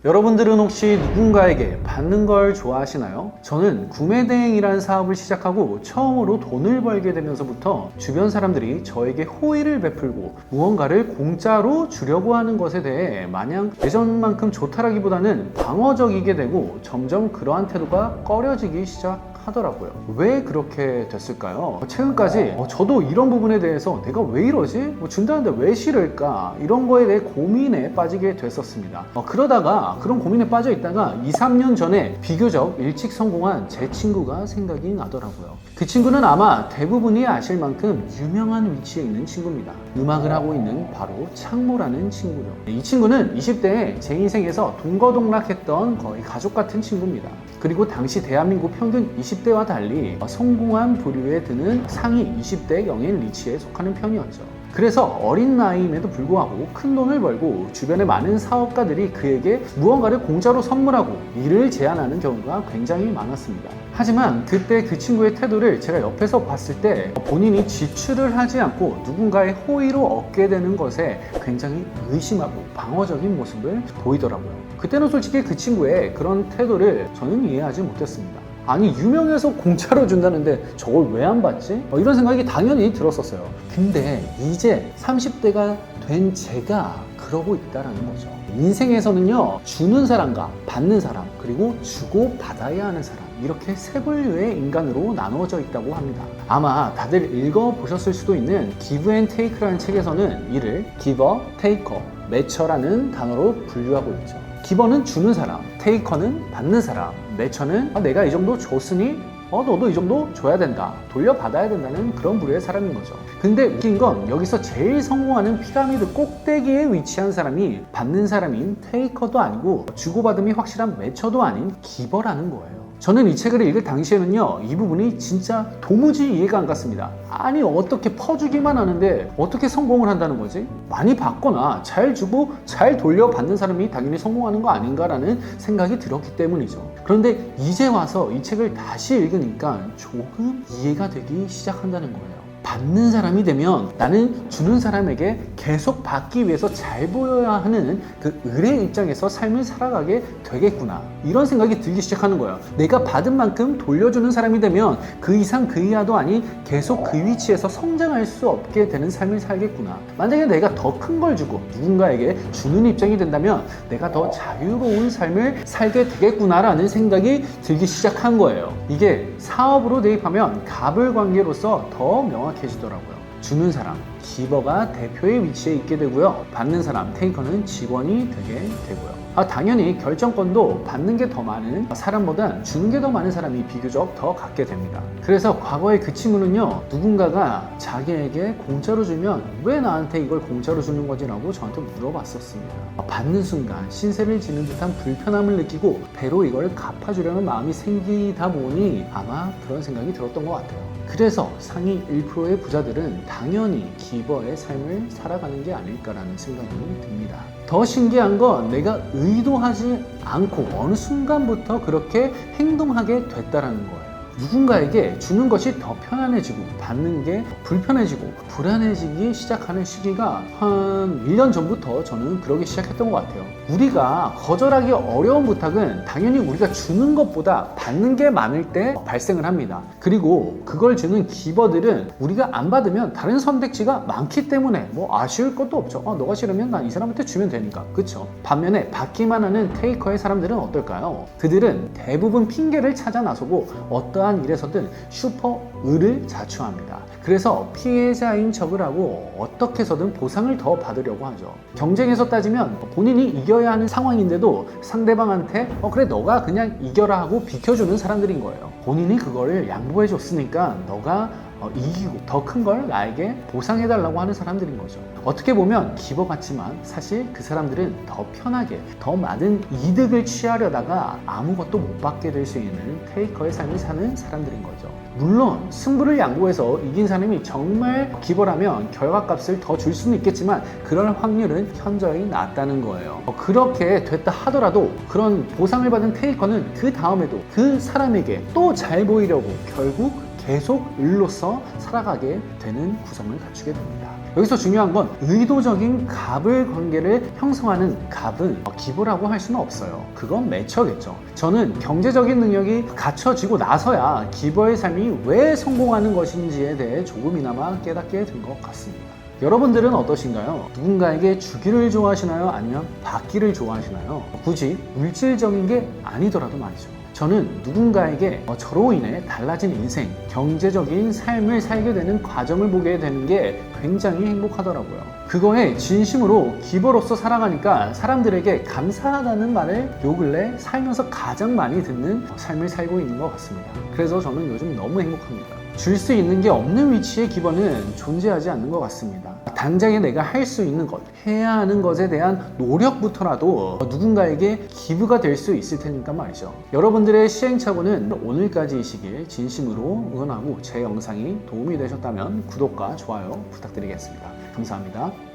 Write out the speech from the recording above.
여러분들은 혹시 누군가에게 받는 걸 좋아하시나요? 저는 구매대행이라는 사업을 시작하고 처음으로 돈을 벌게 되면서부터 주변 사람들이 저에게 호의를 베풀고 무언가를 공짜로 주려고 하는 것에 대해 마냥 예전만큼 좋다라기보다는 방어적이게 되고 점점 그러한 태도가 꺼려지기 시작하더라고요. 왜 그렇게 됐을까요? 최근까지 저도 이런 부분에 대해서 내가 왜 이러지? 준다는데 왜 싫을까? 이런 거에 대해 고민에 빠지게 됐었습니다. 그러다가 그런 고민에 빠져 있다가 2, 3년 전에 비교적 일찍 성공한 제 친구가 생각이 나더라고요. 그 친구는 아마 대부분이 아실 만큼 유명한 위치에 있는 친구입니다. 음악을 하고 있는 바로 창모라는 친구죠. 이 친구는 20대에 제 인생에서 동거동락했던 거의 가족 같은 친구입니다. 그리고 당시 대한민국 평균 20대와 달리 성공한 부류에 드는 상위 20대 영예인 리치에 속하는 편이었죠. 그래서 어린 나이임에도 불구하고 큰 돈을 벌고 주변의 많은 사업가들이 그에게 무언가를 공짜로 선물하고 일을 제안하는 경우가 굉장히 많았습니다. 하지만 그때 그 친구의 태도를 제가 옆에서 봤을 때 본인이 지출을 하지 않고 누군가의 호의로 얻게 되는 것에 굉장히 의심하고 방어적인 모습을 보이더라고요. 그때는 솔직히 그 친구의 그런 태도를 저는 이해하지 못했습니다. 아니 유명해서 공짜로 준다는데 저걸 왜 안 받지? 이런 생각이 당연히 들었었어요. 근데 이제 30대가 된 제가 그러고 있다라는 거죠. 인생에서는요, 주는 사람과 받는 사람, 그리고 주고 받아야 하는 사람, 이렇게 세 분류의 인간으로 나누어져 있다고 합니다. 아마 다들 읽어보셨을 수도 있는 Give and Take라는 책에서는 이를 Giver, Taker, Matcher라는 단어로 분류하고 있죠. 기버는 주는 사람, 테이커는 받는 사람, 매처는 내가 이 정도 줬으니 너도 이 정도 줘야 된다, 돌려받아야 된다는 그런 부류의 사람인 거죠. 근데 웃긴 건 여기서 제일 성공하는 피라미드 꼭대기에 위치한 사람이 받는 사람인 테이커도 아니고 주고받음이 확실한 매처도 아닌 기버라는 거예요. 저는 이 책을 읽을 당시에는요, 이 부분이 진짜 도무지 이해가 안 갔습니다. 아니 어떻게 퍼주기만 하는데 어떻게 성공을 한다는 거지? 많이 받거나 잘 주고 잘 돌려받는 사람이 당연히 성공하는 거 아닌가라는 생각이 들었기 때문이죠. 그런데 이제 와서 이 책을 다시 읽으니까 조금 이해가 되기 시작한다는 거예요. 받는 사람이 되면 나는 주는 사람에게 계속 받기 위해서 잘 보여야 하는 그 을의 입장에서 삶을 살아가게 되겠구나, 이런 생각이 들기 시작하는 거예요. 내가 받은 만큼 돌려주는 사람이 되면 그 이상 그 이하도 아닌 계속 그 위치에서 성장할 수 없게 되는 삶을 살겠구나. 만약에 내가 더 큰 걸 주고 누군가에게 주는 입장이 된다면 내가 더 자유로운 삶을 살게 되겠구나라는 생각이 들기 시작한 거예요. 이게 사업으로 대입하면 갑을 관계로서 더 명확해지더라고요. 주는 사람, 기버가 대표의 위치에 있게 되고요. 받는 사람, 테이커는 직원이 되게 되고요. 당연히 결정권도 받는 게 더 많은 사람보단 주는 게 더 많은 사람이 비교적 더 갖게 됩니다. 그래서 과거에 그 친구는요, 누군가가 자기에게 공짜로 주면 왜 나한테 이걸 공짜로 주는 거지? 라고 저한테 물어봤었습니다. 받는 순간 신세를 지는 듯한 불편함을 느끼고 배로 이걸 갚아주려는 마음이 생기다 보니 아마 그런 생각이 들었던 것 같아요. 그래서 상위 1%의 부자들은 당연히 기버의 삶을 살아가는 게 아닐까라는 생각이 듭니다. 더 신기한 건 내가 의도하지 않고 어느 순간부터 그렇게 행동하게 됐다라는 거예요. 누군가에게 주는 것이 더 편안해지고 받는 게 불편해지고 불안해지기 시작하는 시기가 한 1년 전부터 저는 그러기 시작했던 것 같아요. 우리가 거절하기 어려운 부탁은 당연히 우리가 주는 것보다 받는 게 많을 때 발생을 합니다. 그리고 그걸 주는 기버들은 우리가 안 받으면 다른 선택지가 많기 때문에 아쉬울 것도 없죠. 너가 싫으면 난 이 사람한테 주면 되니까, 그쵸? 반면에 받기만 하는 테이커의 사람들은 어떨까요? 그들은 대부분 핑계를 찾아 나서고 어떠한 일에서든 슈퍼 을을 자처합니다. 그래서 피해자인 척을 하고 어떻게 해서든 보상을 더 받으려고 하죠. 경쟁에서 따지면 본인이 이겨야 하는 상황인데도 상대방한테 그래 너가 그냥 이겨라 하고 비켜주는 사람들인 거예요. 본인이 그거를 양보해 줬으니까 너가 이기고 더 큰 걸 나에게 보상해달라고 하는 사람들인 거죠. 어떻게 보면 기버 같지만 사실 그 사람들은 더 편하게 더 많은 이득을 취하려다가 아무것도 못 받게 될 수 있는 테이커의 삶을 사는 사람들인 거죠. 물론 승부를 양보해서 이긴 사람이 정말 기버라면 결과값을 더 줄 수는 있겠지만 그럴 확률은 현저히 낮다는 거예요. 그렇게 됐다 하더라도 그런 보상을 받은 테이커는 그 다음에도 그 사람에게 또 잘 보이려고 결국 계속 을로서 살아가게 되는 구성을 갖추게 됩니다. 여기서 중요한 건 의도적인 갑을 관계를 형성하는 갑은 기부라고 할 수는 없어요. 그건 매처겠죠. 저는 경제적인 능력이 갖춰지고 나서야 기부의 삶이 왜 성공하는 것인지에 대해 조금이나마 깨닫게 된 것 같습니다. 여러분들은 어떠신가요? 누군가에게 주기를 좋아하시나요? 아니면 받기를 좋아하시나요? 굳이 물질적인 게 아니더라도 말이죠. 저는 누군가에게 저로 인해 달라진 인생, 경제적인 삶을 살게 되는 과정을 보게 되는 게 굉장히 행복하더라고요. 그거에 진심으로 기버로서 살아가니까 사람들에게 감사하다는 말을 요 근래 살면서 가장 많이 듣는 삶을 살고 있는 것 같습니다. 그래서 저는 요즘 너무 행복합니다. 줄 수 있는 게 없는 위치의 기버는 존재하지 않는 것 같습니다. 당장에 내가 할 수 있는 것, 해야 하는 것에 대한 노력부터라도 누군가에게 기부가 될 수 있을 테니까 말이죠. 여러분들의 시행착오는 오늘까지이시길 진심으로 응원하고 제 영상이 도움이 되셨다면 구독과 좋아요 부탁드리겠습니다. 감사합니다.